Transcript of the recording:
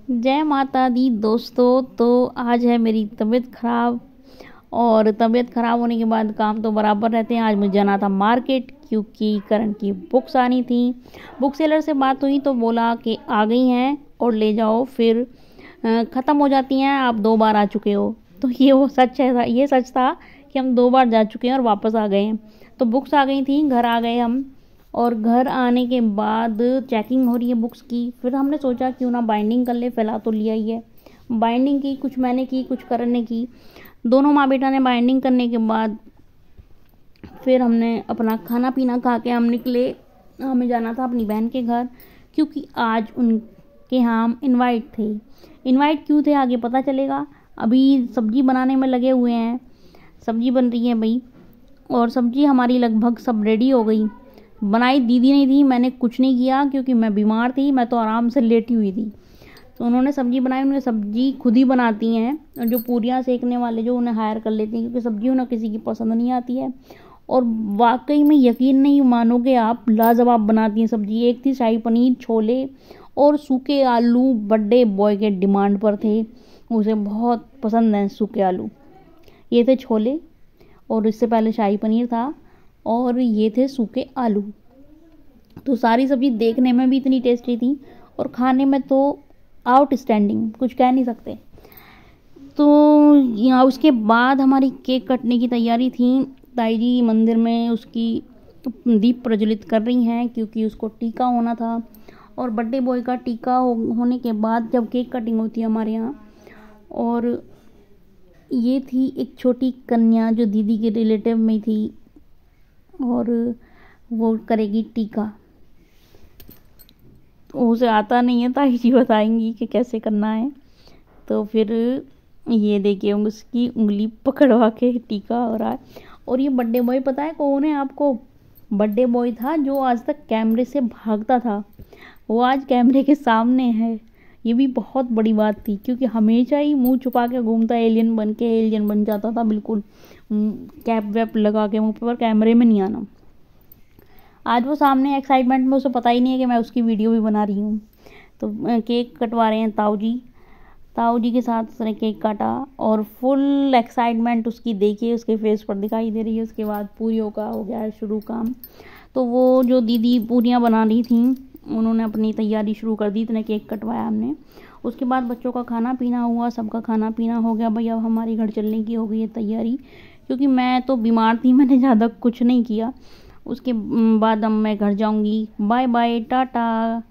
जय माता दी दोस्तों। तो आज है मेरी तबीयत ख़राब और तबीयत ख़राब होने के बाद काम तो बराबर रहते हैं। आज मुझे जाना था मार्केट क्योंकि करण की बुक्स आनी थी। बुक सेलर से बात हुई तो बोला कि आ गई हैं और ले जाओ, फिर ख़त्म हो जाती हैं, आप 2 बार आ चुके हो। तो ये सच था कि हम 2 बार जा चुके हैं और वापस आ गए हैं। तो बुक्स आ गई थी, घर आ गए हम, और घर आने के बाद चेकिंग हो रही है बुक्स की। फिर हमने सोचा क्यों ना बाइंडिंग कर ले, फैला तो लिया ही है। बाइंडिंग की, कुछ मैंने की कुछ करण ने की, दोनों माँ बेटा ने बाइंडिंग करने के बाद फिर हमने अपना खाना पीना खा के हम निकले। हमें जाना था अपनी बहन के घर क्योंकि आज उनके यहाँ इनवाइट थे। इनवाइट क्यों थे आगे पता चलेगा। अभी सब्जी बनाने में लगे हुए हैं, सब्जी बन रही है भाई, और सब्जी हमारी लगभग सब रेडी हो गई। बनाई दीदी ने थी, मैंने कुछ नहीं किया क्योंकि मैं बीमार थी, मैं तो आराम से लेटी हुई थी। तो उन्होंने सब्जी बनाई, उन्होंने सब्जी खुद ही बनाती हैं, और जो पूरियाँ सेकने वाले जो उन्हें हायर कर लेती हैं क्योंकि सब्जी उन्हें किसी की पसंद नहीं आती है। और वाकई में यकीन नहीं मानोगे आप, लाजवाब बनाती हैं सब्जी। एक थी शाही पनीर, छोले और सूखे आलू, बर्थडे बॉय के डिमांड पर थे, उसे बहुत पसंद है सूखे आलू। ये थे छोले, और इससे पहले शाही पनीर था, और ये थे सूखे आलू। तो सारी सब्जी देखने में भी इतनी टेस्टी थी और खाने में तो आउटस्टैंडिंग, कुछ कह नहीं सकते। तो यहाँ उसके बाद हमारी केक कटने की तैयारी थी। ताई जी मंदिर में उसकी दीप प्रज्वलित कर रही हैं क्योंकि उसको टीका होना था, और बर्थडे बॉय का टीका होने के बाद जब केक कटिंग होती है हमारे यहाँ। और ये थी एक छोटी कन्या जो दीदी के रिलेटिव में थी, और वो करेगी टीका। तो उसे आता नहीं है, ताई जी बताएंगी कि कैसे करना है। तो फिर ये देखिए उसकी उंगली पकड़वा के टीका हो रहा है। और ये बर्थडे बॉय पता है कौन है आपको? बर्थडे बॉय था जो आज तक कैमरे से भागता था, वो आज कैमरे के सामने है। ये भी बहुत बड़ी बात थी क्योंकि हमेशा ही मुंह छुपा के घूमता, एलियन बन जाता था बिल्कुल, कैप वैप लगा के मुंह पर कैमरे में नहीं आना। आज वो सामने एक्साइटमेंट में, उसे पता ही नहीं है कि मैं उसकी वीडियो भी बना रही हूँ। तो केक कटवा रहे हैं ताऊ जी के साथ उसने केक काटा, और फुल एक्साइटमेंट उसकी देखिए उसके फेस पर दिखाई दे रही है। उसके बाद पूरियों का हो गया शुरू काम। तो वो जो दीदी पूरियाँ बना रही थी उन्होंने अपनी तैयारी शुरू कर दी, इतने केक कटवाया हमने। उसके बाद बच्चों का खाना पीना हुआ, सबका खाना पीना हो गया भाई। अब हमारी घर चलने की हो गई है तैयारी क्योंकि मैं तो बीमार थी, मैंने ज़्यादा कुछ नहीं किया। उसके बाद अब मैं घर जाऊंगी। Bye bye, Tata.